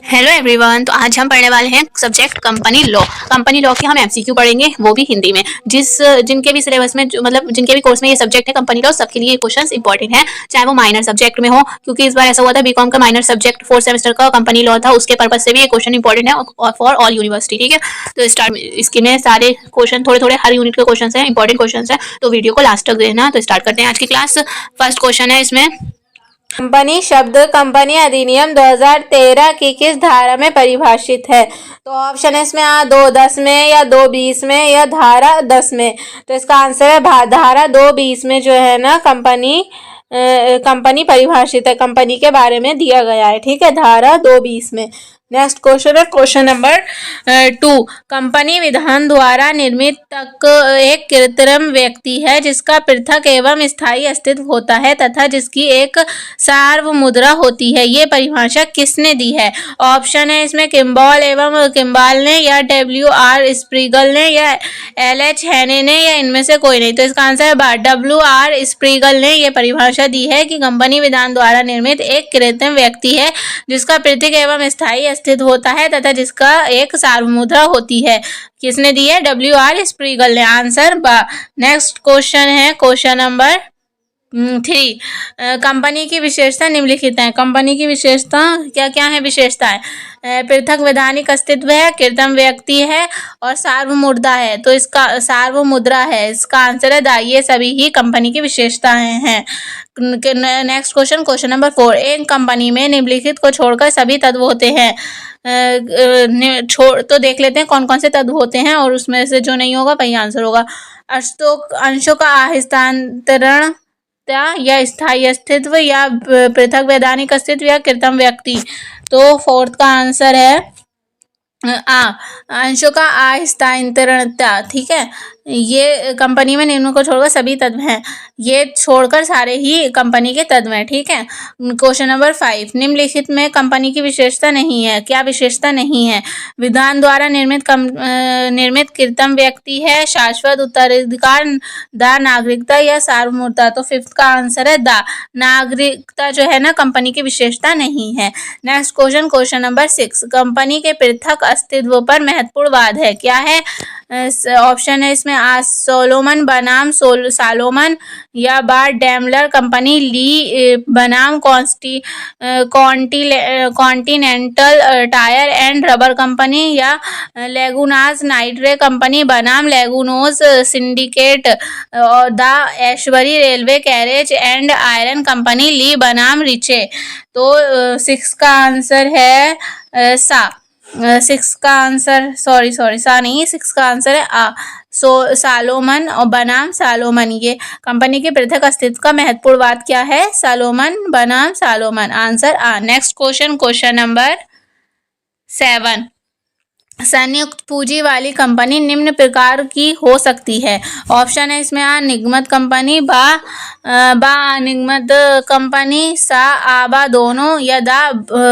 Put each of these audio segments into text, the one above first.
Hello everyone. तो आज हम पढ़ने वाले हैं subject company law. Company law के हम एमसीक्यू पढ़ेंगे, वो भी हिंदी में। जिनके भी सिलेबस में मतलब जिनके भी कोर्स में ये सब्जेक्ट है कंपनी लॉ, सबके लिए ये क्वेश्चंस इंपॉर्टेंट है, चाहे वो माइनर सब्जेक्ट में हो, क्योंकि इस बार ऐसा हुआ था बीकॉम का माइनर सब्जेक्ट 4th सेमेस्टर का कंपनी लॉ था, उसके पर्पज से भी ये क्वेश्चन इंपॉर्टेंट है फॉर ऑल यूनिवर्सिटी। ठीक है, तो स्टार्ट इसके में सारे क्वेश्चन थोड़े थोड़े हर यूनिट के क्वेश्चन है, इंपॉर्टेंट क्वेश्चन है, तो वीडियो को लास्ट तक देखना। तो स्टार्ट करते हैं आज की क्लास। फर्स्ट क्वेश्चन है इसमें, कंपनी शब्द कंपनी अधिनियम 2013 की किस धारा में परिभाषित है? तो ऑप्शन है इसमें A 2:10 में या 2:20 में या धारा 10 में। तो इसका आंसर है धारा 2:20 में जो है ना कंपनी परिभाषित है, कंपनी के बारे में दिया गया है। ठीक है, धारा 2:20 में। नेक्स्ट क्वेश्चन है क्वेश्चन नंबर 2। कंपनी विधान द्वारा निर्मित तक एक कृत्रिम व्यक्ति है जिसका पृथक एवं स्थायी अस्तित्व होता है तथा जिसकी एक सार्वमुद्रा होती है। ये परिभाषा किसने दी है? ऑप्शन है इसमें किम्बॉल ने या WR स्प्रीगल ने या LH हैने ने या इनमें से कोई नहीं। तो इसका आंसर है WR स्प्रीगल ने ये परिभाषा दी है कि कंपनी विधान द्वारा निर्मित एक कृत्रिम व्यक्ति है जिसका पृथक एवं स्थायी अस्तित्व होता है तथा जिसका एक सार्वमुद्रा होती है। किसने दी है? WR स्प्रीगल ने। आंसर नेक्स्ट क्वेश्चन है क्वेश्चन नंबर 3। कंपनी की विशेषता निम्नलिखित है। कंपनी की विशेषता क्या क्या है? विशेषताएं पृथक वैधानिक अस्तित्व है, कृत्रिम व्यक्ति है और सार्वमुद्रा है। तो इसका सार्वमुद्रा है, इसका आंसर है ये सभी ही कंपनी की विशेषताएं हैं। Next question question number 4। एक कंपनी में निम्नलिखित को छोड़कर सभी तत्व होते हैं। तो देख लेते हैं कौन कौन से तत्व होते हैं और उसमें से जो नहीं होगा वही आंसर होगा। अंशों का आहस्तांतरण या स्थायी अस्तित्व या पृथक वैधानिक अस्तित्व या कृत्रिम व्यक्ति। तो फोर्थ का आंसर है अंशों का आहस्तांतरणता। ठीक है, ये कंपनी में निम्न को छोड़कर सभी तत्व हैं, ये छोड़कर सारे ही कंपनी के तत्व हैं। ठीक है, क्वेश्चन नंबर 5। निम्नलिखित में कंपनी की विशेषता नहीं है। क्या विशेषता नहीं है? विधान द्वारा निर्मित कृत्रिम व्यक्ति है, शाश्वत उत्तराधिकार, नागरिकता या सार्वभौमता। तो फिफ्थ का आंसर है नागरिकता जो है ना कंपनी की विशेषता नहीं है। Next question question number 6। Company के पृथक अस्तित्व पर महत्वपूर्ण वाद है। क्या है? ऑप्शन है इसमें सोलोमन बनाम सालोमन या डेमलर कंपनी, ली बनाम Continental tyre and rubber company या लेगुनास नाइट्रे कंपनी बनाम Lagunas syndicate, the Ashbury railway carriage and iron company, ली बनाम रिचे। तो 6 का आंसर है सा। 6 का आंसर सा नहीं, 6 का आंसर है सालोमन और बनाम सालोमन। ये कंपनी के पृथक अस्तित्व का महत्वपूर्ण बात क्या है? सालोमन बनाम Salomon. Answer next question question number 7। संयुक्त पूंजी वाली कंपनी निम्न प्रकार की हो सकती है। ऑप्शन है इसमें निगमित कंपनी, अनिगमित कंपनी, बा दोनों या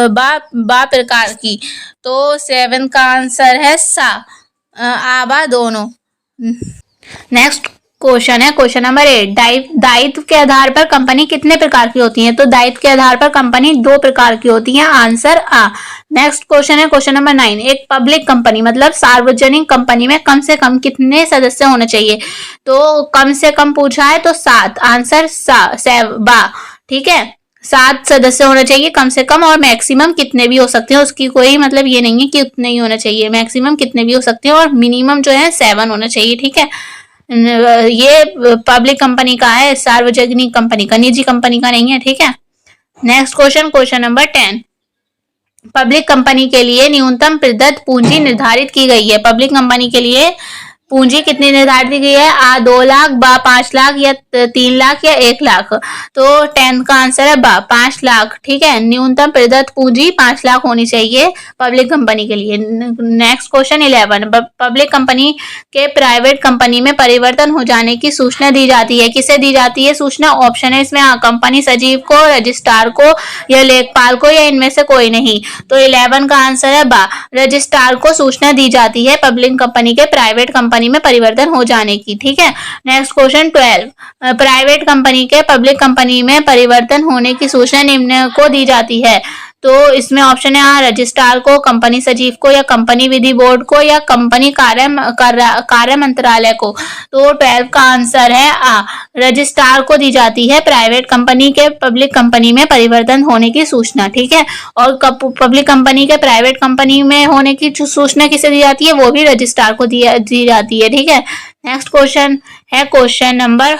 बा प्रकार की। तो 7 का आंसर है बा दोनों। नेक्स्ट क्वेश्चन है क्वेश्चन नंबर 8। दायित्व के आधार पर कंपनी कितने प्रकार की होती है? तो दायित्व के आधार पर कंपनी 2 प्रकार की होती है। आंसर नेक्स्ट क्वेश्चन है क्वेश्चन नंबर 9। एक पब्लिक कंपनी मतलब सार्वजनिक कंपनी में कम से कम कितने सदस्य होने चाहिए? तो कम से कम पूछा है तो 7। आंसर ठीक है, 7 सदस्य होने चाहिए कम से कम, और मैक्सिमम कितने भी हो सकते हैं, उसकी कोई मतलब ये नहीं है कि उतने ही होने चाहिए, मैक्सिमम कितने भी हो सकते हैं, और मिनिमम जो है 7 होना चाहिए। ठीक है, ये पब्लिक कंपनी का है, सार्वजनिक कंपनी का, निजी कंपनी का नहीं है। ठीक है, next question question number 10। Public company के लिए न्यूनतम प्रदत्त पूंजी निर्धारित की गई है। पब्लिक कंपनी के लिए पूंजी कितनी निर्धारित की गई है? 2 लाख, 5 लाख या 3 लाख या 1 लाख। तो 10 का आंसर है 5 लाख। ठीक है, न्यूनतम प्रदत्त पूंजी 5 लाख होनी चाहिए पब्लिक कंपनी के लिए। Next question 11। पब्लिक कंपनी के प्राइवेट कंपनी में परिवर्तन हो जाने की सूचना दी जाती है। किसे दी जाती है सूचना? ऑप्शन है इसमें कंपनी सचिव को, रजिस्ट्रार को या लेखपाल को या इनमें से कोई नहीं। तो 11 का आंसर है रजिस्ट्रार को सूचना दी जाती है पब्लिक कंपनी के प्राइवेट कंपनी में परिवर्तन हो जाने की। ठीक है, नेक्स्ट क्वेश्चन 12। प्राइवेट कंपनी के पब्लिक कंपनी में परिवर्तन होने की सूचना निम्न को दी जाती है। तो इसमें ऑप्शन है आ, रजिस्ट्रार को, कंपनी सचिव को, या कंपनी विधि बोर्ड को, या कंपनी कार्य मंत्रालय को। तो 12 का आंसर है आ, रजिस्ट्रार को दी जाती है प्राइवेट कंपनी के पब्लिक कंपनी में परिवर्तन होने की सूचना, ठीक है। और पब्लिक कंपनी के प्राइवेट कंपनी में होने की सूचना किसे दी जाती है, वो भी रजिस्ट्रार को दी जाती है, ठीक है। नेक्स्ट क्वेश्चन है क्वेश्चन नंबर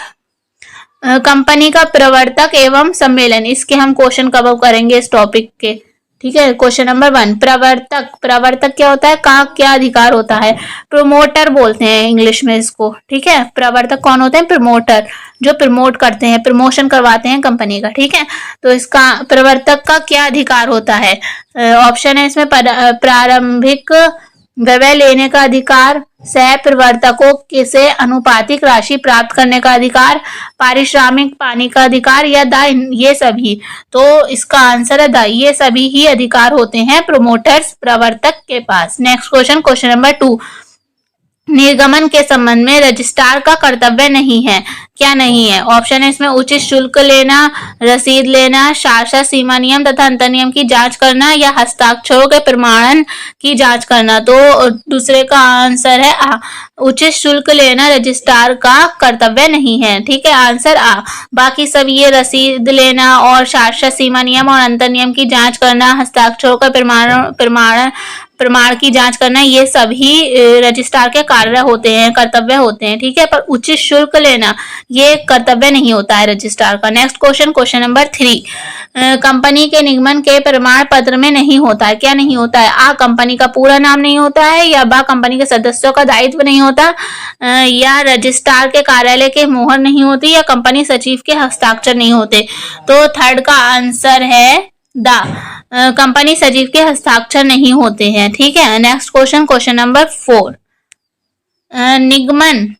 कंपनी का प्रवर्तक एवं सम्मेलन, इसके हम क्वेश्चन कवर करेंगे इस टॉपिक के, ठीक है। क्वेश्चन नंबर 1, प्रवर्तक क्या होता है, का क्या अधिकार होता है, प्रमोटर बोलते हैं इंग्लिश में इसको, ठीक है। प्रवर्तक कौन होते हैं, प्रमोटर, जो प्रमोट करते हैं, प्रमोशन करवाते हैं कंपनी का, ठीक है। तो इसका प्रवर्तक का क्या अधिकार होता है, ऑप्शन है इसमें प्रारंभिक व्यय लेने का अधिकार, सह प्रवर्तकों से अनुपातिक राशि प्राप्त करने का अधिकार, पारिश्रमिक पाने का अधिकार, या ये सभी। तो इसका आंसर है ये सभी ही अधिकार होते हैं प्रमोटर्स प्रवर्तक के पास। नेक्स्ट क्वेश्चन नंबर 2, निर्गमन के संबंध में रजिस्ट्रार का कर्तव्य नहीं है, क्या नहीं है, ऑप्शन है इसमें उचित शुल्क लेना, रसीद लेना, शासक सीमा नियम तथा अंतर नियम की जांच करना, या हस्ताक्षरों के प्रमाणन की जांच करना। तो दूसरे का आंसर है आ, उचित शुल्क लेना रजिस्ट्रार का कर्तव्य नहीं है, ठीक है, आंसर आ। बाकी सब ये रसीद लेना और शासक सीमा नियम और अंतर नियम की जांच करना, हस्ताक्षरों का प्रमाण की जांच करना, ये सभी रजिस्ट्रार के कार्य होते हैं, कर्तव्य होते हैं, ठीक है। पर उचित शुल्क लेना ये कर्तव्य नहीं होता है रजिस्ट्रार का। नेक्स्ट क्वेश्चन नंबर 3, कंपनी के निगमन के प्रमाण पत्र में नहीं होता है, क्या नहीं होता है, आ, कंपनी का पूरा नाम नहीं होता है, या बा, कंपनी के सदस्यों का दायित्व नहीं होता, या रजिस्ट्रार के कार्यालय के मोहर नहीं होती, या कंपनी सचिव के हस्ताक्षर नहीं होते। तो थर्ड का आंसर है कंपनी सचिव के हस्ताक्षर नहीं होते हैं, ठीक है। नेक्स्ट क्वेश्चन नंबर 4, निगमन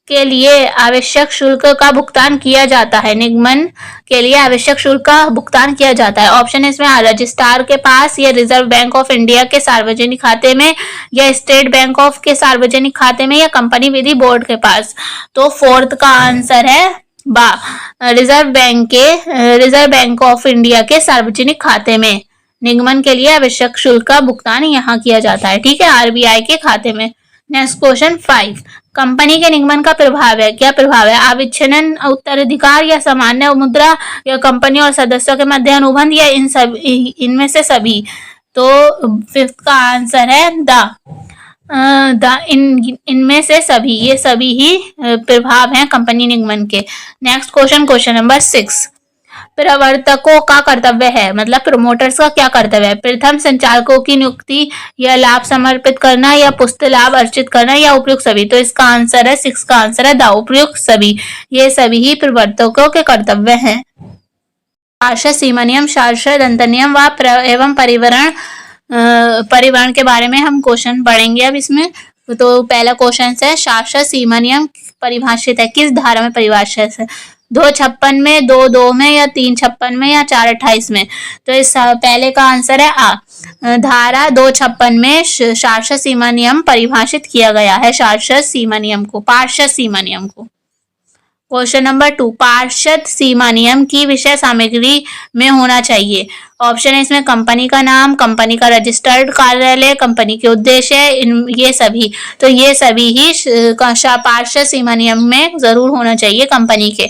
के लिए आवश्यक शुल्क का भुगतान किया जाता है, निगमन के लिए आवश्यक शुल्क का भुगतान किया जाता है, ऑप्शन है इसमें रजिस्ट्रार के पास, या रिजर्व बैंक ऑफ इंडिया के सार्वजनिक खाते में, या स्टेट बैंक ऑफ के सार्वजनिक खाते में, या कंपनी विधि बोर्ड के पास। तो फोर्थ का आंसर है बा, रिजर्व बैंक ऑफ इंडिया के सार्वजनिक खाते में निगमन के लिए आवश्यक शुल्क का भुगतान यहाँ किया जाता है, ठीक है, आरबीआई के खाते में। नेक्स्ट क्वेश्चन 5, कंपनी के निगमन का प्रभाव है, क्या प्रभाव है, अविच्छिन्न उत्तराधिकार, या सामान्य मुद्रा, या कंपनी और सदस्यों के मध्य अनुबंध, या इनमें से सभी। तो फिफ्थ का आंसर है इनमें से सभी, ये सभी ही प्रभाव हैं कंपनी निगमन के। नेक्स्ट क्वेश्चन नंबर 6, प्रवर्तकों का कर्तव्य है, मतलब प्रमोटर्स का क्या कर्तव्य है, प्रथम संचालकों की नियुक्ति, या लाभ समर्पित करना, या पुस्त लाभ अर्जित करना, या उपयुक्त सभी। तो इसका आंसर है 6 का आंसर है उपयुक्त सभी, ये सभी ही प्रवर्तकों के कर्तव्य हैं। शासक सीमा नियम, शासक अंतर नियम एवं परिवहन के बारे में हम क्वेश्चन पढ़ेंगे अब इसमें। तो पहला क्वेश्चन है शासक सीमा नियम परिभाषित है, किस धारा में परिभाषित है, 256 में, 22 में, या 356 में, या 428 में। तो इस पहले का आंसर है आ, धारा 256 में शासक सीमा नियम परिभाषित किया गया है, शासक सीमा नियम को, पार्षद सीमा नियम को। क्वेश्चन नंबर 2, पार्षद सीमा नियम की विषय सामग्री में होना चाहिए, ऑप्शन है इसमें कंपनी का नाम, कंपनी का रजिस्टर्ड कार्यालय, कंपनी के उद्देश्य, ये सभी। तो ये सभी ही पार्षद सीमा नियम में जरूर होना चाहिए कंपनी के।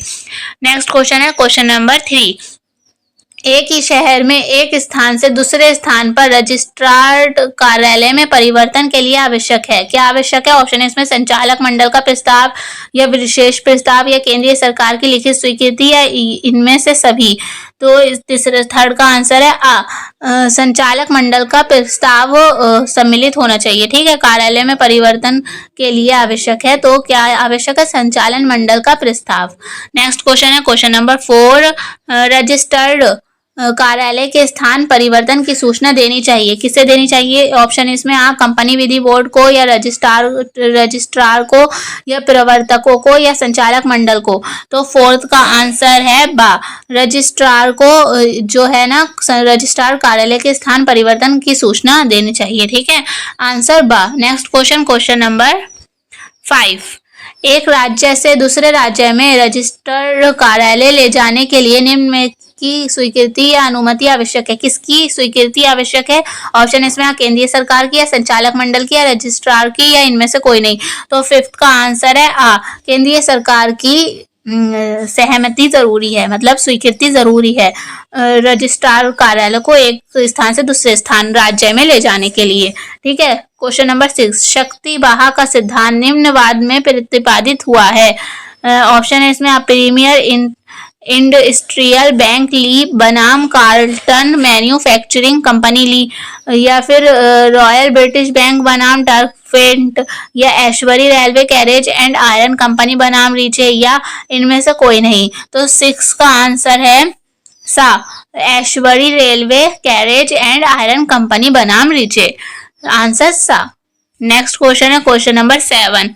नेक्स्ट क्वेश्चन है क्वेश्चन नंबर 3, एक ही शहर में एक स्थान से दूसरे स्थान पर रजिस्ट्रार्ड कार्यालय में परिवर्तन के लिए आवश्यक है, क्या आवश्यक है, ऑप्शन है इसमें संचालक मंडल का प्रस्ताव, या विशेष प्रस्ताव, या केंद्रीय सरकार की लिखित स्वीकृति, या इनमें से सभी। तो तीसरे थर्ड का आंसर है संचालक मंडल का प्रस्ताव सम्मिलित होना चाहिए, ठीक है, कार्यालय में परिवर्तन के लिए आवश्यक है। तो क्या आवश्यक है, संचालन मंडल का प्रस्ताव। नेक्स्ट क्वेश्चन है क्वेश्चन नंबर 4, रजिस्टर्ड कार्यालय के स्थान परिवर्तन की सूचना देनी चाहिए, किसे देनी चाहिए, ऑप्शन इसमें कंपनी विधि बोर्ड को, या रजिस्ट्रार को, या प्रवर्तकों को, या संचालक मंडल को। तो फोर्थ का आंसर है बा, रजिस्ट्रार को जो है ना, रजिस्ट्रार कार्यालय के स्थान परिवर्तन की सूचना देनी चाहिए, ठीक है, आंसर बा। नेक्स्ट क्वेश्चन नंबर 5, एक राज्य से दूसरे राज्य में रजिस्टर्ड कार्यालय ले जाने के लिए निम्न में की स्वीकृति या अनुमति आवश्यक है। किसकी स्वीकृति आवश्यक है? ऑप्शन इसमें केंद्रीय सरकार की या संचालक मंडल की या रजिस्ट्रार की या इनमें से कोई नहीं। तो फिफ्थ का आंसर है आ, केंद्रीय सरकार की सहमति जरूरी है, मतलब स्वीकृति जरूरी है रजिस्ट्रार कार्यालय को एक स्थान से दूसरे स्थान राज्य में ले जाने के लिए। ठीक है। क्वेश्चन नंबर 6, शक्ति बाहा का सिद्धांत निम्नवाद में प्रतिपादित हुआ है। ऑप्शन है इसमें प्रीमियर इंडस्ट्रियल बैंक ली बनाम कार्लटन मैन्युफैक्चरिंग कंपनी ली, या फिर रॉयल ब्रिटिश बैंक बनाम टर्कफेंट, या Ashbury railway carriage and iron company बनाम रीचे, या इनमें से कोई नहीं। तो 6 का आंसर है सा, Ashbury railway carriage and iron company बनाम रीचे। आंसर सा। नेक्स्ट क्वेश्चन है क्वेश्चन नंबर 7,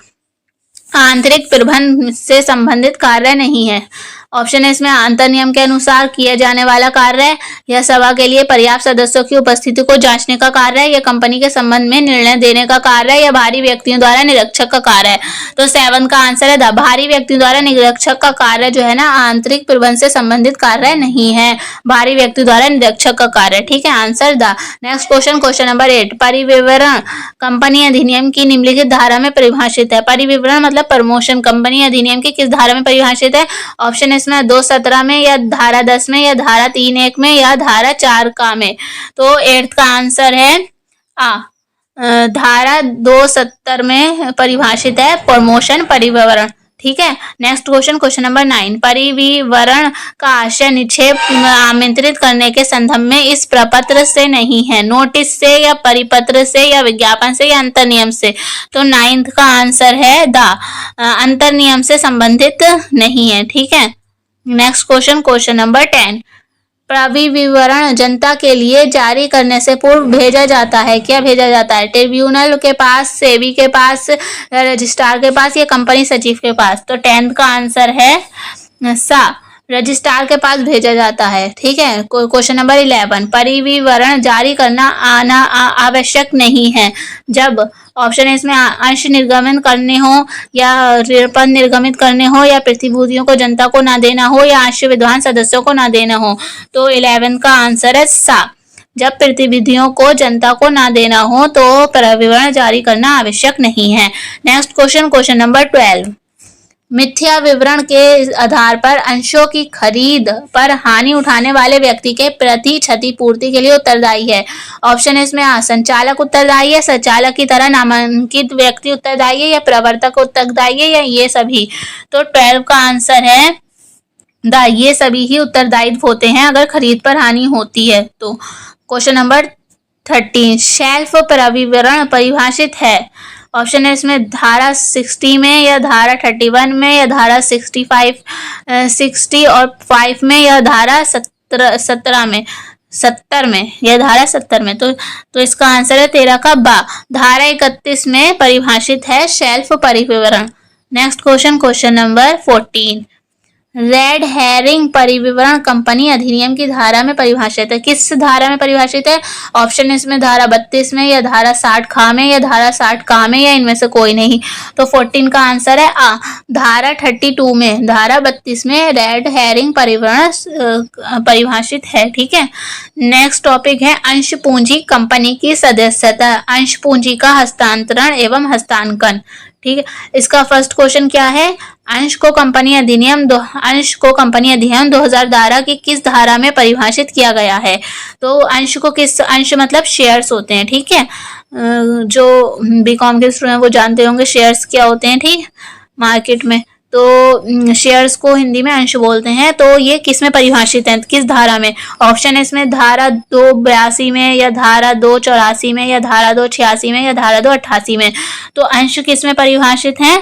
आंतरिक प्रबंध से संबंधित कार्य नहीं है। ऑप्शन है इसमें अंतर नियम के अनुसार किया जाने वाला कार्य है, या सभा के लिए पर्याप्त सदस्यों की उपस्थिति को जांचने का कार्य है, या कंपनी के संबंध में निर्णय देने का कार्य है, या बाहरी व्यक्तियों द्वारा निरीक्षक का कार्य है। तो 7 का आंसर है बाहरी व्यक्तियों द्वारा निरीक्षक का कार्य जो है ना, आंतरिक प्रबंध से संबंधित कार्य नहीं है, बाहरी व्यक्ति द्वारा निरीक्षक का कार्य। ठीक है, आंसर द। नेक्स्ट क्वेश्चन, क्वेश्चन नंबर 8, परिविवरण कंपनी अधिनियम की निम्नलिखित धारा में परिभाषित है। परिविवरण मतलब प्रमोशन कंपनी अधिनियम की किस धारा में परिभाषित है? ऑप्शन इसमें 217 में, या धारा 10 में, या धारा 3(1) में, या धारा 4 का में। तो 8 का आंसर है आ, धारा 270 में परिभाषित है प्रमोशन परिविवरण। ठीक है। नेक्स्ट क्वेश्चन, क्वेश्चन नंबर 9, परिविवरण का आशय निक्षेप आमंत्रित करने के संदर्भ में इस प्रपत्र से नहीं है, नोटिस से, या परिपत्र से, या विज्ञापन से, या अंतर नियम से। तो 9th का आंसर है द, अंतर नियम से संबंधित नहीं है। ठीक है। नेक्स्ट क्वेश्चन, क्वेश्चन नंबर 10, परिविवरण जनता के लिए जारी करने से पूर्व भेजा जाता है। क्या भेजा जाता है? ट्रिब्यूनल के पास, सेबी के पास, रजिस्ट्रार के पास, या कंपनी सचिव के पास। तो 10th का आंसर है सा, रजिस्ट्रार के पास भेजा जाता है। ठीक है। क्वेश्चन नंबर 11, परिविवरण जारी करना आना आवश्यक नहीं है जब, ऑप्शन है इसमें अंश निर्गमित करने हो, या ऋण निर्गमित करने हो, या प्रतिभूतियों को जनता को ना देना हो, या अंश विद्वान सदस्यों को ना देना हो। तो 11 का आंसर है सा, जब प्रतिनिधियों को जनता को ना देना हो तो परिविवरण जारी करना आवश्यक नहीं है। नेक्स्ट क्वेश्चन, क्वेश्चन नंबर 12, मिथ्या विवरण के आधार पर अंशों की खरीद पर हानि उठाने वाले व्यक्ति के प्रति क्षतिपूर्ति के लिए उत्तरदायी है। ऑप्शन है इसमें संचालक उत्तरदायी है, संचालक की तरह नामांकित व्यक्ति उत्तरदायी है, या प्रवर्तक उत्तरदायी है, या ये सभी। तो 12 का आंसर है द, ये सभी ही उत्तरदायी होते हैं अगर खरीद पर हानि होती है तो। क्वेश्चन नंबर 13, शेल्फ परिविवरण परिभाषित है। ऑप्शन है इसमें धारा 60 में, या धारा 31 में, या धारा 60 और 5 में, या धारा 70 में, या धारा 70 में। तो इसका आंसर है 13 का बा, धारा 31 में परिभाषित है शेल्फ परिविवरण। Next question, question number 14, red herring परिविवरण कंपनी अधिनियम की धारा में परिभाषित है। किस धारा में परिभाषित है? ऑप्शन इसमें धारा 32 में, या धारा 60 खा में, या धारा 60 का में, या इनमें से कोई नहीं। तो 14 का आंसर है आ, धारा 32 में, धारा 32 में रेड हेरिंग परिविवरण परिभाषित है। ठीक है। नेक्स्ट टॉपिक है अंश पूंजी कंपनी की सदस्यता, अंश पूंजी का हस्तांतरण एवं हस्तांकन। ठीक है। इसका फर्स्ट क्वेश्चन क्या है? अंश को कंपनी अधिनियम 2012 की किस धारा में परिभाषित किया गया है? तो अंश को किस, अंश मतलब शेयर्स होते हैं। ठीक है। जो बीकॉम के स्टूडेंट वो जानते होंगे शेयर्स क्या होते हैं। ठीक, मार्केट में तो शेयर्स को हिंदी में अंश बोलते हैं। तो ये किस में परिभाषित है, किस धारा में? ऑप्शन है इसमें धारा 282 में, या धारा 284 में, या धारा 286 में, या धारा 288 में। तो अंश किस में परिभाषित है?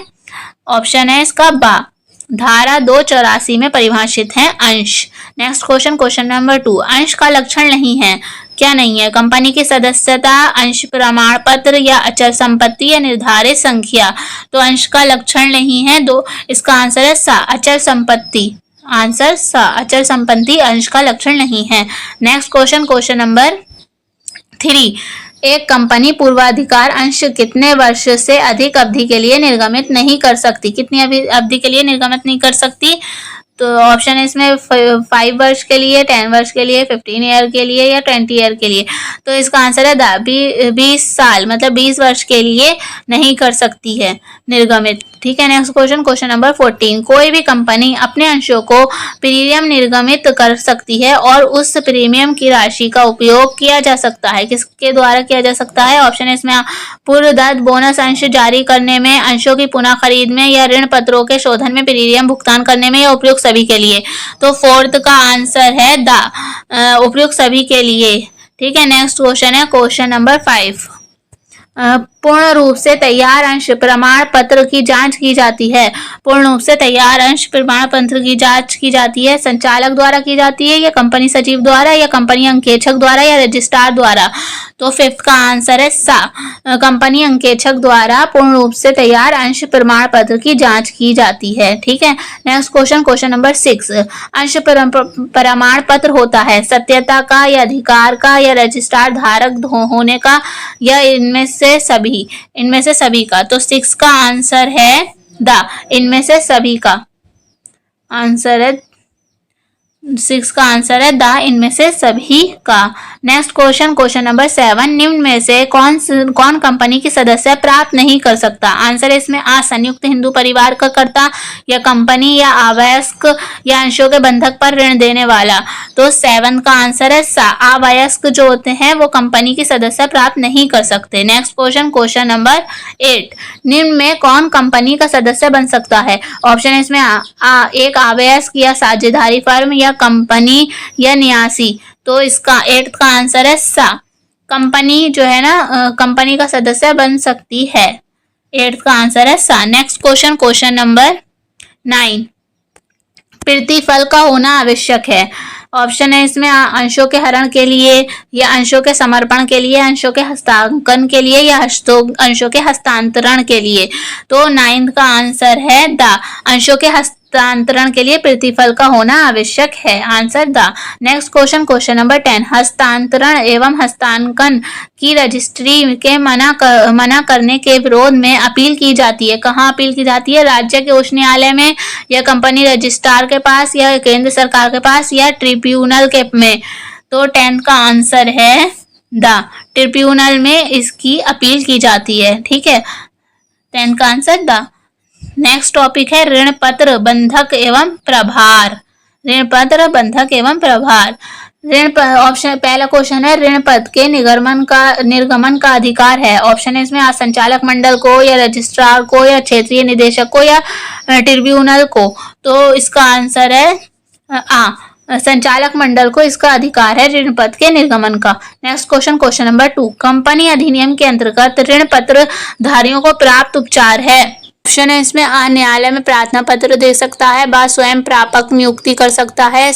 ऑप्शन है इसका बा, धारा 284 में परिभाषित है अंश। नेक्स्ट क्वेश्चन, क्वेश्चन नंबर 2, अंश का लक्षण नहीं है। क्या नहीं है? कंपनी की सदस्यता, अंश प्रमाण पत्र, या अचल संपत्ति, या निर्धारित संख्या। तो अंश का लक्षण नहीं है। दो, इसका आंसर है सा, अचल संपत्ति। आंसर सा, अचल संपत्ति अंश का लक्षण नहीं है। नेक्स्ट क्वेश्चन, क्वेश्चन नंबर 3, एक कंपनी पूर्वाधिकार अंश कितने वर्ष से अधिक अवधि के लिए निर्गमित नहीं कर सकती? कितनी अवधि के लिए निर्गमित नहीं कर सकती? तो ऑप्शन है इसमें 5 वर्ष के लिए, 10 वर्ष के लिए, 15 ईयर के लिए या 20 ईयर के लिए। तो इसका आंसर है 20 साल, मतलब 20 वर्ष के लिए नहीं कर सकती है निर्गमित। ठीक है, नेक्स्ट क्वेश्चन नंबर 14। कोई भी कंपनी अपने अंशों को प्रीमियम निर्गमित कर सकती है और उस प्रीमियम की राशि का उपयोग किया जा सकता है। किसके द्वारा किया जा सकता है? ऑप्शन है इसमें पूर्वदत्त बोनस अंश जारी करने में, अंशों की पुनः खरीद में या ऋण पत्रों के शोधन में प्रीमियम भुगतान करने में या उपयुक्त सभी के लिए। तो फोर्थ का आंसर है उपयुक्त सभी के लिए। ठीक है, नेक्स्ट क्वेश्चन है क्वेश्चन नंबर 5। पूर्ण रूप से तैयार अंश प्रमाण पत्र की जांच की जाती है। पूर्ण रूप से तैयार अंश प्रमाण पत्र की जांच की जाती है संचालक द्वारा की जाती है या कंपनी सचिव द्वारा या कंपनी अंकेक्षक द्वारा या रजिस्ट्रार द्वारा। तो फिफ्थ का आंसर है कंपनी अंकेक्षक द्वारा पूर्ण रूप से तैयार अंश प्रमाण पत्र की जांच की जाती है। ठीक है, नेक्स्ट क्वेश्चन नंबर 6। अंश प्रमाण पत्र होता है सत्यता का या अधिकार का या रजिस्ट्रार धारक होने का या इनमें से सभी का। तो 6 का आंसर है इनमें से सभी का। आंसर है 6 का आंसर है इनमें से सभी का। Next question number 7। निम्न में से कौन कंपनी की सदस्य प्राप्त नहीं कर सकता? आंसर है इसमें संयुक्त हिंदू परिवार का कर्ता या कंपनी या अवयस्क या अंशों के बंधक पर ऋण देने वाला। तो 7 का आंसर है अवयस्क जो होते हैं वो कंपनी की सदस्य प्राप्त नहीं कर सकते। Next question number 8। निम्न में कौन कंपनी का सदस्य बन सकता है? ऑप्शन है इसमें एक अवयस्क या साझेदारी फर्म या कंपनी या न्यासी। तो इसका 8 का आंसर है कंपनी जो है ना कंपनी का सदस्य बन सकती है। 8 का आंसर है नेक्स्ट क्वेश्चन नंबर 9। प्रतिफल का होना आवश्यक है। ऑप्शन है इसमें अंशों के हरण के लिए या अंशों के समर्पण के लिए, अंशों के हस्तांकन के लिए या अंशों के हस्तांतरण के लिए। तो 9 का आंसर है अंशों के हस्तांतरण के लिए प्रतिफल का होना आवश्यक है। Answer next question number 10। हस्तांतरण एवं हस्तांकन की रजिस्ट्री के मना करने के विरोध में अपील की जाती है। कहाँ अपील की जाती है? राज्य के उच्च न्यायालय में या कंपनी रजिस्ट्रार के पास या केंद्र सरकार के पास या ट्रिब्यूनल के में। तो 10 का आंसर है ट्रिब्यूनल में इसकी अपील की जाती है। ठीक है, 10 का आंसर नेक्स्ट टॉपिक है ऋण पत्र बंधक एवं प्रभार। ऋण पत्र बंधक एवं प्रभार। ऑप्शन पहला क्वेश्चन है ऋण पत्र के निर्गमन का अधिकार है। ऑप्शन है इसमें संचालक मंडल को या रजिस्ट्रार को या क्षेत्रीय निदेशक को या ट्रिब्यूनल को। तो इसका आंसर है संचालक मंडल को इसका अधिकार है ऋण पत्र के निर्गमन का। Next question number 2। कंपनी अधिनियम के अंतर्गत ऋण पत्र धारियों को प्राप्त उपचार है। ऑप्शन है इसमें न्यायालय में प्रार्थना पत्र दे सकता है, स्वयं प्रापक नियुक्ति कर सकता है,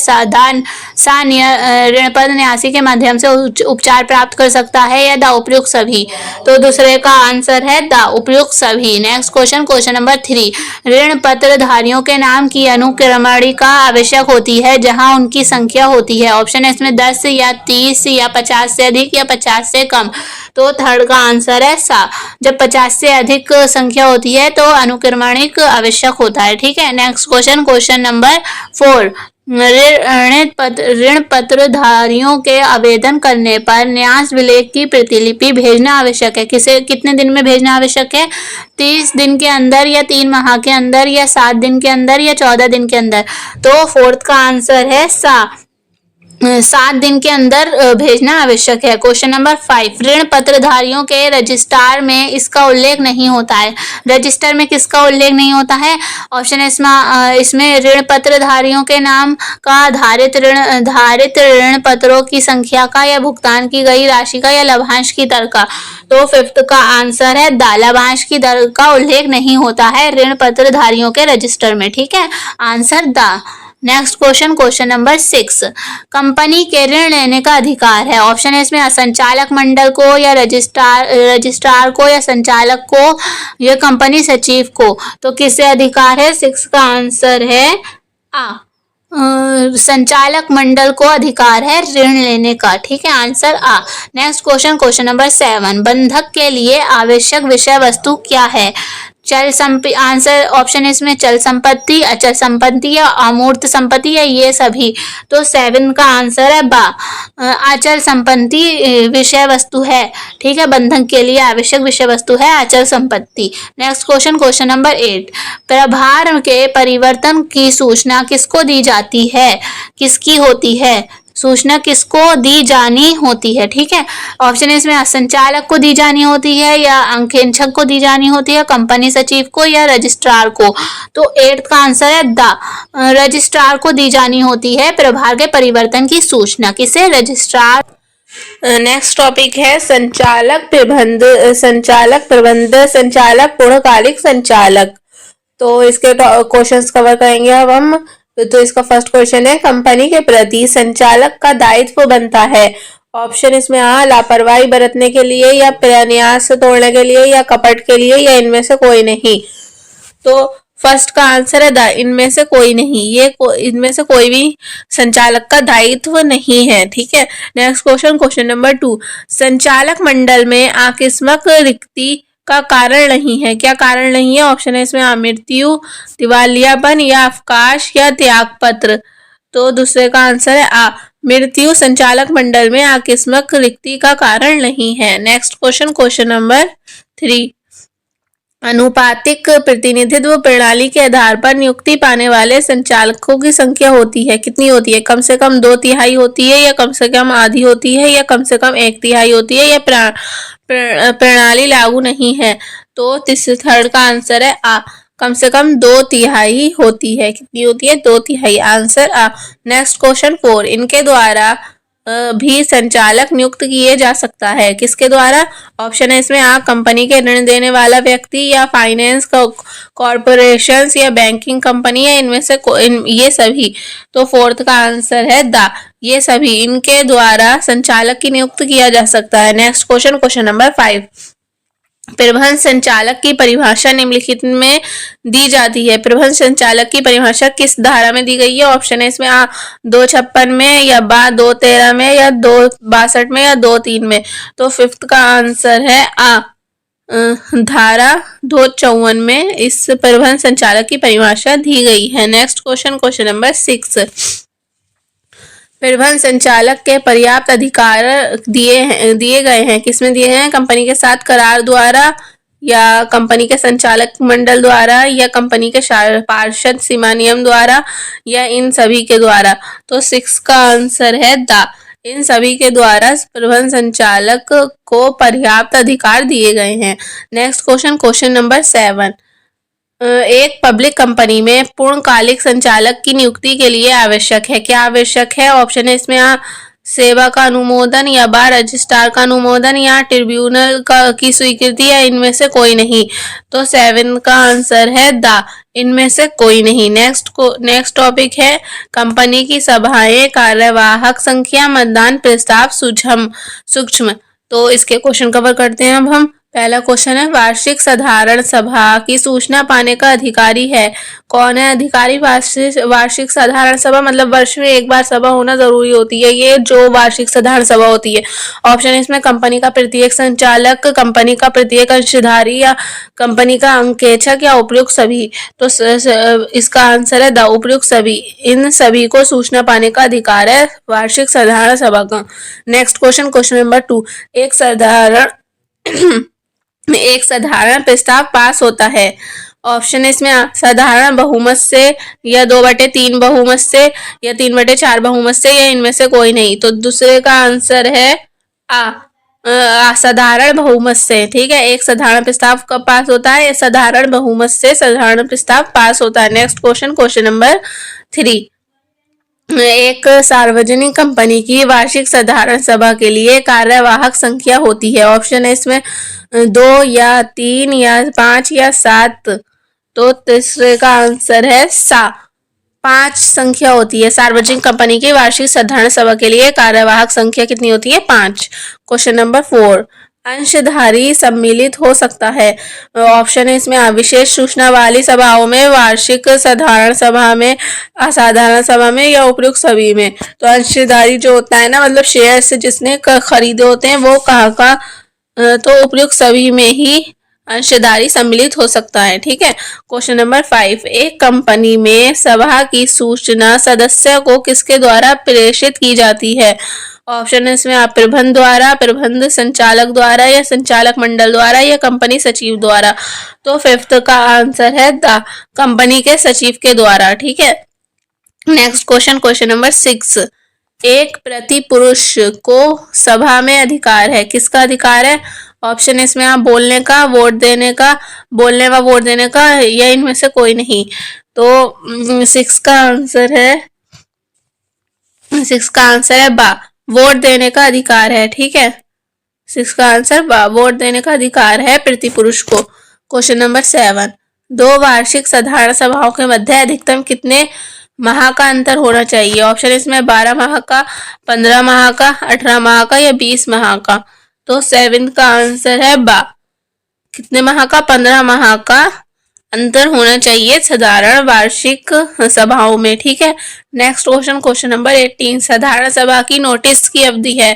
ऋण पत्र न्यासी के माध्यम से उपचार प्राप्त कर सकता है या उपयुक्त सभी। तो दूसरे का आंसर है उपयुक्त सभी। Next question number 3। ऋण पत्र धारियों के नाम की अनुक्रमणिका आवश्यक होती है जहां उनकी संख्या होती है। ऑप्शन है इसमें 10 या 30 या 50 से अधिक या 50 से कम। तो थर्ड का आंसर है जब 50 से अधिक संख्या होती है तो अनुक्रमणिक आवश्यक होता है। ठीक है, नेक्स्ट क्वेश्चन नंबर 4। ऋण पत्र धारियों के आवेदन करने पर न्यास विलेख की प्रतिलिपि भेजना आवश्यक है। कितने दिन में भेजना आवश्यक है? 30 दिन के अंदर या 3 माह के अंदर या 7 दिन के अंदर या 14 दिन के अंदर। तो फोर्थ का आंसर है 7 दिन के अंदर भेजना आवश्यक है। Question number 5। ऋण पत्रधारियों के रजिस्ट्रार में इसका उल्लेख नहीं होता है। रजिस्टर में किसका उल्लेख नहीं होता है? ऑप्शन है इसमें ऋण पत्रधारियों के नाम का, धारित ऋण पत्रों की संख्या का या भुगतान की गई राशि का या लाभांश की दर का। तो फिफ्थ का आंसर है लाभांश की दर का उल्लेख नहीं होता है ऋण पत्रधारियों के रजिस्टर में। ठीक है, answer next question number 6। Company के ऋण लेने का अधिकार है। ऑप्शन है इसमें संचालक मंडल को या रजिस्ट्रार को या संचालक को या कंपनी सचिव को। तो किससे अधिकार है? 6 का आंसर है संचालक मंडल को अधिकार है ऋण लेने का। ठीक है, आंसर आ। नेक्स्ट क्वेश्चन नंबर 7, बंधक के लिए आवश्यक विषय वस्तु क्या है? चल संपत्ति, आंसर ऑप्शन इसमें चल संपत्ति, अचल संपत्ति या अमूर्त संपत्ति या ये सभी। तो 7 का आंसर है बा, अचल संपत्ति विषय वस्तु है। ठीक है, बंधक के लिए आवश्यक विषय वस्तु है अचल संपत्ति। नेक्स्ट क्वेश्चन नंबर 8, प्रभार के परिवर्तन की सूचना किसको दी जाती है? किसकी होती है? सूचना किसको दी जानी होती है? ठीक है, ऑप्शन इसमें संचालक को दी जानी होती है या अंकेक्षक को दी जानी होती है, कंपनी सचिव को या रजिस्ट्रार को। तो 8 का आंसर है द, रजिस्ट्रार को दी जानी होती है प्रभार के परिवर्तन की सूचना। किसे? रजिस्ट्रार। नेक्स्ट टॉपिक है संचालक प्रबंध, संचालक पूर्णकालिक संचालक। तो इसके क्वेश्चंस कवर करेंगे अब हम। तो इसका फर्स्ट क्वेश्चन है, कंपनी के प्रति संचालक का दायित्व बनता है। ऑप्शन इसमें आ, लापरवाही बरतने के लिए या प्रन्यास तोड़ने के लिए या कपट के लिए या इनमें से कोई नहीं। तो फर्स्ट का आंसर है द, इनमें से कोई नहीं। इनमें से कोई भी संचालक का दायित्व नहीं है। ठीक है, नेक्स्ट क्वेश्चन नंबर 2, संचालक मंडल में आकस्मिक रिक्ति का कारण नहीं है। क्या कारण नहीं है? ऑप्शन है इसमें मृत्यु, दिवालियापन या अवकाश या त्यागपत्र। तो दूसरे का आंसर है आ, मृत्यु संचालक मंडल में आकस्मिक रिक्ति का कारण नहीं है। नेक्स्ट क्वेश्चन नंबर 3, अनुपातिक प्रतिनिधित्व प्रणाली के आधार पर नियुक्ति पाने वाले संचालकों की संख्या होती है, कितनी होती है? कम से कम 2/3 होती है या कम से कम आधी होती है या कम से कम 1/3 होती है या प्रणाली लागू नहीं है? तो थर्ड का आंसर है आ, कम से कम 2/3 होती है। कितनी होती है? 2/3। आंसर आ। नेक्स्ट क्वेश्चन 4, इनके द्वारा भी संचालक नियुक्त किए जा सकता है। किसके द्वारा? ऑप्शन है इसमें आ, कंपनी के ऋण देने वाला व्यक्ति या फाइनेंस कॉर्पोरेशन या बैंकिंग कंपनी या इनमें से ये सभी। तो फोर्थ का आंसर है द, ये सभी, इनके द्वारा संचालक की नियुक्त किया जा सकता है। नेक्स्ट क्वेश्चन नंबर 5, प्रबंध संचालक की परिभाषा निम्नलिखित में दी जाती है। प्रबंध संचालक की परिभाषा किस धारा में दी गई है? ऑप्शन है इसमें आ, 256 में या बा 213 में या 262 में या 23 में। तो फिफ्थ का आंसर है आ, धारा 254 में इस प्रबंध संचालक की परिभाषा दी गई है। नेक्स्ट क्वेश्चन नंबर 6, प्रबंध संचालक के पर्याप्त अधिकार दिए गए हैं। किसमें दिए हैं? कंपनी के साथ करार द्वारा या कंपनी के संचालक मंडल द्वारा या कंपनी के पार्षद सीमा नियम द्वारा या इन सभी के द्वारा। तो 6 का आंसर है द, इन सभी के द्वारा प्रबंध संचालक को पर्याप्त अधिकार दिए गए हैं। नेक्स्ट क्वेश्चन नंबर 7, एक पब्लिक कंपनी में पूर्णकालिक संचालक की नियुक्ति के लिए आवश्यक है। क्या आवश्यक है? ऑप्शन है इसमें आ, सेवा का अनुमोदन या बा, रजिस्ट्रार का अनुमोदन या ट्रिब्यूनल की स्वीकृति या इनमें से कोई नहीं। तो 7 का आंसर है द, इनमें से कोई नहीं। नेक्स्ट टॉपिक है कंपनी की सभाएं, कार्यवाहक संख्या, मतदान प्रस्ताव, सूक्ष्म। तो इसके क्वेश्चन कवर करते हैं अब हम। पहला क्वेश्चन है, वार्षिक साधारण सभा की सूचना पाने का अधिकारी है। कौन है अधिकारी? वार्षिक साधारण सभा मतलब वर्ष में एक बार सभा होना जरूरी होती है, ये जो वार्षिक साधारण सभा होती है। ऑप्शन इसमें कंपनी का प्रत्येक संचालक, कंपनी का प्रत्येक अंशधारी या कंपनी का अंकेक्षक या उपयुक्त सभी। तो इसका आंसर है द, उपयुक्त सभी, इन सभी को सूचना पाने का अधिकार है वार्षिक साधारण सभा का। नेक्स्ट क्वेश्चन नंबर 2, एक साधारण प्रस्ताव पास होता है। ऑप्शन इसमें साधारण बहुमत से या 2/3 बहुमत से या 3/4 बहुमत से या इनमें से कोई नहीं। तो दूसरे का आंसर है साधारण बहुमत से। ठीक है, एक साधारण प्रस्ताव कब पास होता है? साधारण बहुमत से साधारण प्रस्ताव पास होता है। नेक्स्ट क्वेश्चन नंबर 3, एक सार्वजनिक कंपनी की वार्षिक साधारण सभा के लिए कार्यवाहक संख्या होती है। ऑप्शन है इसमें 2 या 3 या 5 या 7। तो तीसरे का आंसर है 5 संख्या होती है। सार्वजनिक कंपनी की वार्षिक साधारण सभा के लिए कार्यवाहक संख्या कितनी होती है? 5। क्वेश्चन नंबर 4, अंशधारी सम्मिलित हो सकता है? ऑप्शन है इसमें विशेष सूचना वाली सभाओं में, वार्षिक साधारण सभा में, असाधारण सभा में या उपयुक्त सभी में। तो अंशधारी जो होता है ना, मतलब शेयर्स जिसने खरीदे होते हैं वो कहाँ तो उपयुक्त सभी में ही अंशधारी सम्मिलित हो सकता है। ठीक है। क्वेश्चन नंबर 5, एक कंपनी में सभा की सूचना सदस्य को किसके द्वारा प्रेषित की जाती है? ऑप्शन है इसमें प्रबंध द्वारा, प्रबंध संचालक द्वारा या संचालक मंडल द्वारा या कंपनी सचिव द्वारा। तो 5th का आंसर है द कंपनी के सचिव के द्वारा। ठीक है। नेक्स्ट क्वेश्चन, क्वेश्चन नंबर 6, एक प्रति पुरुष को सभा में अधिकार है, किसका अधिकार है? ऑप्शन इसमें आप बोलने का, वोट देने का, बोलने व वोट देने का या इनमें से कोई नहीं। तो 6 का आंसर है बा, वोट देने का अधिकार है। ठीक है। 6 का आंसर बा, वोट देने का अधिकार है प्रति पुरुष को। क्वेश्चन नंबर 7, दो वार्षिक साधारण सभाओं के मध्य अधिकतम कितने माह का अंतर होना चाहिए? ऑप्शन इसमें 12 माह का, 15 माह का, 18 माह का या 20 माह का। तो 7 का आंसर है बा, कितने माह का? 15 माह का अंतर होना चाहिए साधारण वार्षिक सभाओं में। ठीक है। नेक्स्ट क्वेश्चन, क्वेश्चन नंबर 18, साधारण सभा की नोटिस की अवधि है।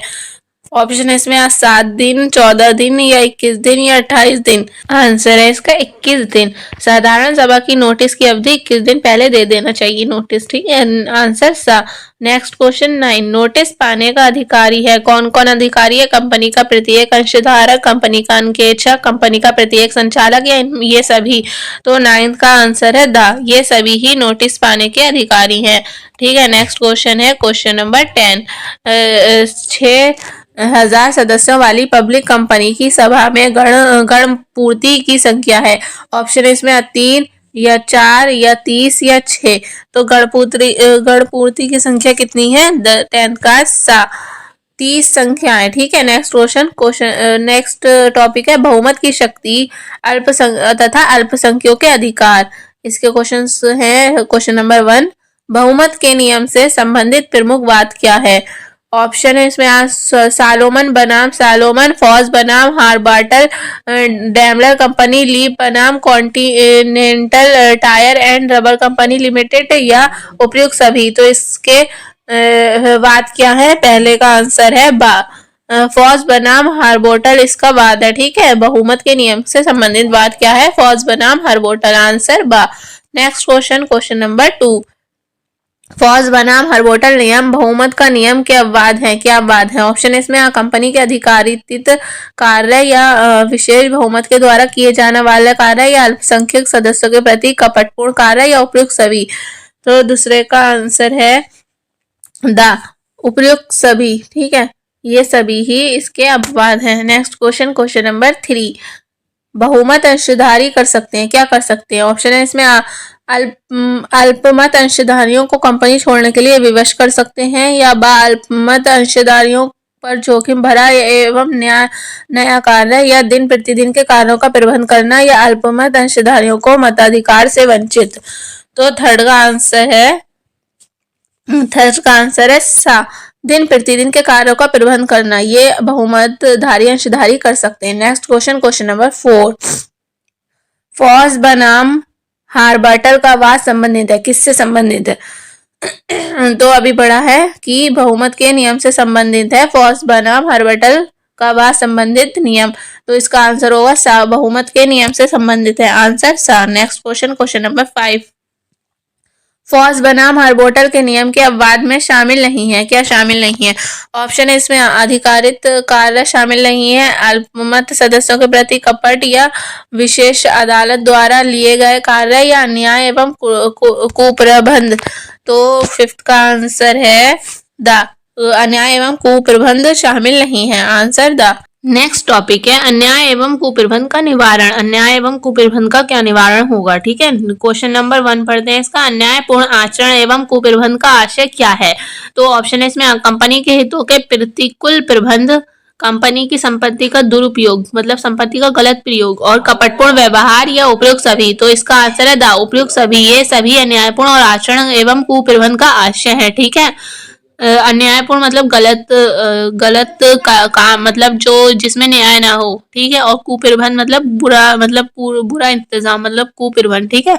ऑप्शन है इसमें 7 दिन, 14 दिन या 21 दिन या 28 दिन। आंसर है इसका 21 दिन। साधारण सभा की नोटिस की अवधि 21 दिन पहले दे देना चाहिए नोटिस। ठीक है। आंसर सा। नेक्स्ट क्वेश्चन 9, नोटिस पाने का अधिकारी है, कौन कौन अधिकारी है? कंपनी का प्रत्येक अंशधारक, कंपनी का अंकेक्षक, कंपनी का प्रत्येक संचालक या ये सभी। तो 9th का आंसर है द, ये सभी ही नोटिस पाने के अधिकारी हैं। ठीक है। नेक्स्ट क्वेश्चन है क्वेश्चन नंबर 10, 6,000 सदस्यों वाली पब्लिक कंपनी की सभा में गण पूर्ति की संख्या है। ऑप्शन इसमें 3 या 4 या 30 या 6। तो गणपूर्ति की संख्या कितनी है? 10th का 30 संख्या है। ठीक है। नेक्स्ट क्वेश्चन नेक्स्ट टॉपिक है बहुमत की शक्ति तथा अल्पसंख्यकों के अधिकार। इसके क्वेश्चंस हैं, क्वेश्चन नंबर 1, बहुमत के नियम से संबंधित प्रमुख बात क्या है? ऑप्शन है इसमें सालोमन बनाम सालोमन, फॉज बनाम हार्बार्टल, डैमलर कंपनी, लीप बनाम Continental tyre and rubber company limited या उपयुक्त सभी। तो इसके बात क्या है? पहले का आंसर है बा, फॉज बनाम हार्बोटल इसका वाद है। ठीक है। बहुमत के नियम से संबंधित बात क्या है? फॉज बनाम हार्बोटल। आंसर बा। नेक्स्ट क्वेश्चन, क्वेश्चन नंबर 2, फॉज बनाम हार्बोटल नियम बहुमत का नियम के अपवाद है, क्या अपवाद है? ऑप्शन इसमें कंपनी के अधिकारित कार्य या विशेष बहुमत के द्वारा किए जाने वाले कार्य या अल्पसंख्यक सदस्यों के प्रति कपटपूर्ण कार्य या उपयुक्त सभी। तो दूसरे का आंसर है द, उपयुक्त सभी। ठीक है। ये सभी ही इसके अपवाद हैं। नेक्स्ट क्वेश्चन, क्वेश्चन नंबर 3, बहुमत अंशधारी कर सकते हैं, क्या कर सकते हैं? ऑप्शन है इसमें अल्पमत अंशधारियों को कंपनी छोड़ने के लिए विवश कर सकते हैं या अल्पमत अंशधारियों पर जोखिम भरा एवं नया कार्य या दिन प्रतिदिन के कार्यों का प्रबंध करना या अल्पमत अंशधारियों को मताधिकार से वंचित। तो थर्ड का आंसर है सा, दिन प्रतिदिन के कार्यों का प्रबंध करना, ये बहुमतधारी अंशधारी कर सकते हैं। नेक्स्ट क्वेश्चन, क्वेश्चन नंबर 4, फॉज बनाम हार्बार्टल का वाद संबंधित है, किससे संबंधित है? तो अभी पढ़ा है कि बहुमत के नियम से संबंधित है, फॉज बनाम हार्बार्टल का वाद संबंधित नियम। तो इसका आंसर होगा सा, बहुमत के नियम से संबंधित है। आंसर सा। नेक्स्ट क्वेश्चन, क्वेश्चन नंबर 5, फॉज बनाम हार्बोटल के नियम के अपवाद में शामिल नहीं है, क्या शामिल नहीं है? ऑप्शन है इसमें अधिकारित कार्य शामिल नहीं है, अल्पमत सदस्यों के प्रति कपट या विशेष अदालत द्वारा लिए गए कार्य या अन्याय एवं कुप्रबंध। तो 5th का आंसर है द, अन्याय एवं कुप्रबंध शामिल नहीं है। आंसर द। नेक्स्ट टॉपिक है अन्याय एवं कुप्रबंध का निवारण। अन्याय एवं कुप्रबंध का क्या निवारण होगा? ठीक है। क्वेश्चन नंबर 1 पढ़ते हैं इसका, अन्यायपूर्ण आचरण एवं कुप्रबंध का आशय क्या है? तो ऑप्शन है इसमें कंपनी के हितों के प्रतिकूल प्रबंध, कंपनी की संपत्ति का दुरुपयोग मतलब संपत्ति का गलत प्रयोग और कपटपूर्ण व्यवहार या उपयुक्त सभी। तो इसका आंसर है द, उपयुक्त सभी। ये सभी अन्यायपूर्ण और आचरण एवं कुप्रबंध का आशय है। ठीक है। अन्यायपूर्ण मतलब गलत काम मतलब जो जिसमें न्याय ना हो, ठीक है। और कुप्रबंध मतलब बुरा इंतजाम मतलब कुप्रबंध, ठीक है।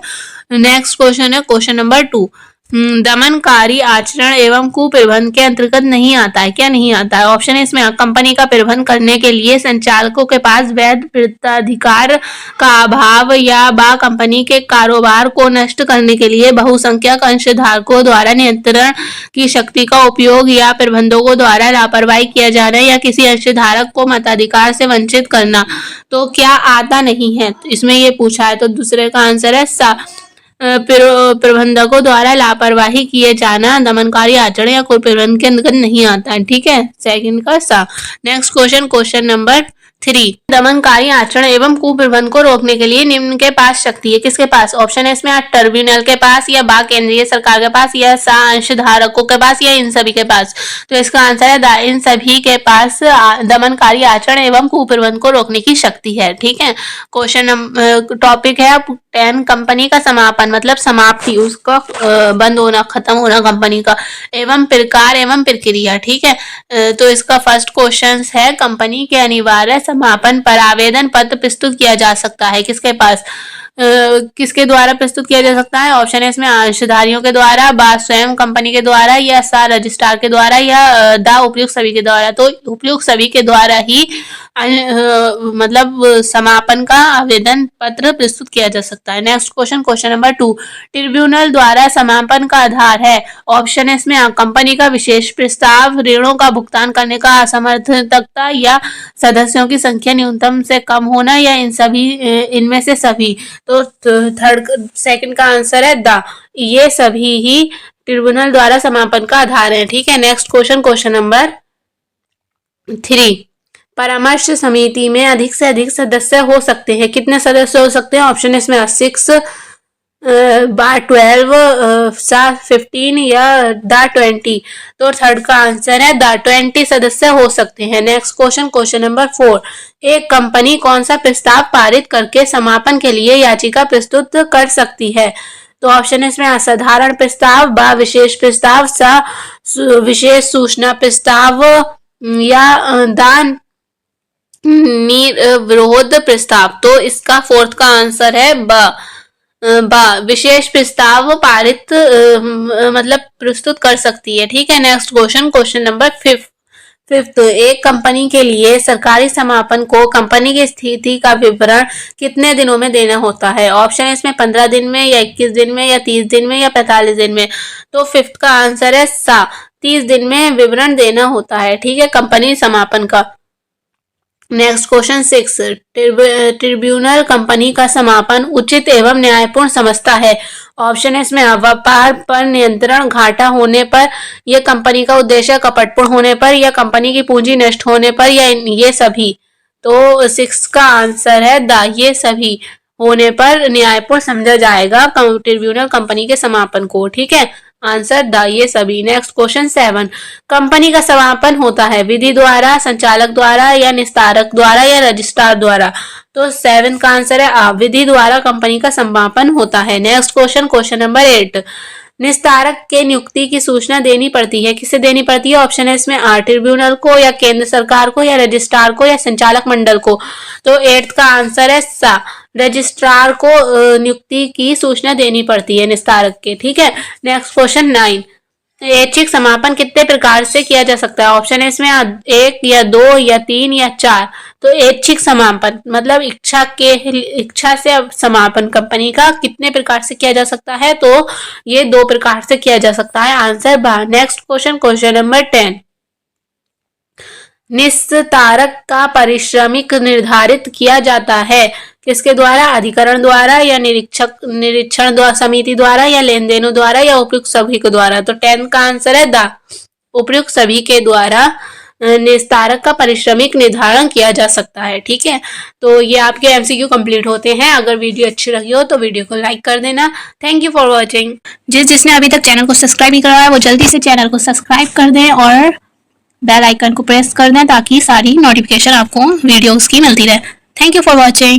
नेक्स्ट क्वेश्चन है क्वेश्चन नंबर 2। दमनकारी आचरण एवं कुप्रबंध के अंतर्गत नहीं आता है, क्या नहीं आता है? ऑप्शन है इसमें कंपनी का प्रबंध करने के लिए संचालकों के पास वैध वित्ताधिकार का अभाव या बा कंपनी के कारोबार को नष्ट करने के लिए बहुसंख्यक अंशधारकों द्वारा नियंत्रण की शक्ति का उपयोग या प्रबंधकों द्वारा लापरवाही किया जाना या किसी अंशधारक को मताधिकार से वंचित करना, तो क्या आता नहीं है? इसमें ये पूछा है, तो दूसरे का आंसर है सा। प्रबंधकों द्वारा लापरवाही किए जाना दमनकारी आचरण या कुप्रबंध के अंतर्गत नहीं आता है, ठीक है। सेकंड का सा। Next question question number 3। दमनकारी आचरण एवं कुप्रबंध को रोकने के लिए निम्न के पास शक्ति है, किसके पास? ऑप्शन है इसमें ट्रिब्यूनल के पास या बा केंद्रीय सरकार के पास या सा अंशधारकों के पास या इन सभी के पास। तो इसका आंसर है इन सभी के पास दमनकारी आचरण एवं कुप्रबंध को रोकने की शक्ति है, ठीक है। क्वेश्चन टॉपिक है 10 कंपनी का समापन मतलब समाप्ति, उसका बंद होना, खत्म होना कंपनी का, एवं प्रकार एवं प्रक्रिया, ठीक है। तो इसका फर्स्ट क्वेश्चन है कंपनी के अनिवार्य समापन पर आवेदन पत्र प्रस्तुत किया जा सकता है, किसके पास? किसके द्वारा प्रस्तुत किया जा सकता है? ऑप्शन है इसमें अंशधारियों के द्वारा, बा स्वयं कंपनी के द्वारा या सा रजिस्ट्रार के द्वारा या दा उपयुक्त सभी के द्वारा। तो उपयुक्त सभी के द्वारा ही मतलब समापन का आवेदन पत्र प्रस्तुत किया जा सकता है। Next question question number 2। Tribunal द्वारा समापन का आधार है, ऑप्शन है इसमें कंपनी का विशेष प्रस्ताव, ऋणों का भुगतान करने का असमर्थता या सदस्यों की संख्या न्यूनतम से कम होना या इनमें से सभी। तो सेकंड का आंसर है दा, ये सभी ही ट्रिब्यूनल द्वारा समापन का आधार है, ठीक है। Next question question number 3। परामर्श समिति में अधिक से अधिक सदस्य हो सकते हैं, कितने सदस्य हो सकते हैं? ऑप्शन है इसमें 6 बार 12 सा 15 या दा 20। तो थर्ड का आंसर है दा 20 सदस्य हो सकते हैं। Next question question number 4। एक कंपनी कौन सा प्रस्ताव पारित करके समापन के लिए याचिका प्रस्तुत कर सकती है? तो ऑप्शन है इसमें असाधारण प्रस्ताव, बा विशेष प्रस्ताव, सा विशेष सूचना प्रस्ताव या दान विरोध प्रस्ताव। तो इसका फोर्थ का आंसर है बा विशेष प्रस्ताव पारित मतलब प्रस्तुत कर सकती है, ठीक है। Next question question number 5। एक कंपनी के लिए सरकारी समापन को कंपनी की स्थिति का विवरण कितने दिनों में देना होता है? ऑप्शन है इसमें 15 दिन में या 21 दिन में या 30 दिन में या 45 दिन में। तो फिफ्थ का आंसर है सा, 30 दिन में विवरण देना होता है, ठीक है, कंपनी समापन का। Next question 6। ट्रिब्यूनल कंपनी का समापन उचित एवं न्यायपूर्ण समझता है, ऑप्शन है इसमें व्यापार पर नियंत्रण, घाटा होने पर, यह कंपनी का उद्देश्य कपटपूर्ण होने पर, या कंपनी की पूंजी नष्ट होने पर, या ये सभी। तो 6 का आंसर है दा, ये सभी होने पर न्यायपूर्ण समझा जाएगा ट्रिब्यूनल कंपनी के समापन को, ठीक है। आंसर दा, ये सभी। Next question 7। कंपनी का समापन होता है विधि द्वारा, संचालक द्वारा या निस्तारक द्वारा या रजिस्ट्रार द्वारा। तो 7 का आंसर है विधि द्वारा कंपनी का समापन होता है। Next question question number 8। निस्तारक के नियुक्ति की सूचना देनी पड़ती है, किसे देनी पड़ती है? ऑप्शन है इसमें ट्रिब्यूनल को या केंद्र सरकार को या रजिस्ट्रार को या संचालक मंडल को। तो 8 का आंसर है सा, रजिस्ट्रार को नियुक्ति की सूचना देनी पड़ती है निस्तारक के, ठीक है। Next question 9। ऐच्छिक समापन कितने प्रकार से किया जा सकता है? ऑप्शन है इसमें 1 या 2 या 3 या 4। तो ऐच्छिक समापन मतलब इच्छा से समापन कंपनी का कितने प्रकार से किया जा सकता है? तो ये 2 प्रकार से किया जा सकता है, आंसर बा। Next question question number 10। निस्तारक का पारिश्रमिक निर्धारित किया जाता है, किसके द्वारा? अधिकरण द्वारा या निरीक्षण समिति द्वारा या लेन देनों द्वारा या उपयुक्त सभी के द्वारा। तो 10 का आंसर है दा, उपयुक्त सभी के द्वारा निस्तारक का पारिश्रमिक निर्धारण किया जा सकता है, ठीक है। तो ये आपके एमसीक्यू कंप्लीट होते हैं। अगर वीडियो अच्छी लगी हो तो वीडियो को लाइक कर देना। Thank you for watching. जिसने अभी तक चैनल को सब्सक्राइब नहीं करवाया वो जल्दी से चैनल को सब्सक्राइब कर दें और बेल आइकन को प्रेस कर दें ताकि सारी नोटिफिकेशन आपको वीडियोस की मिलती रहे। Thank you for watching.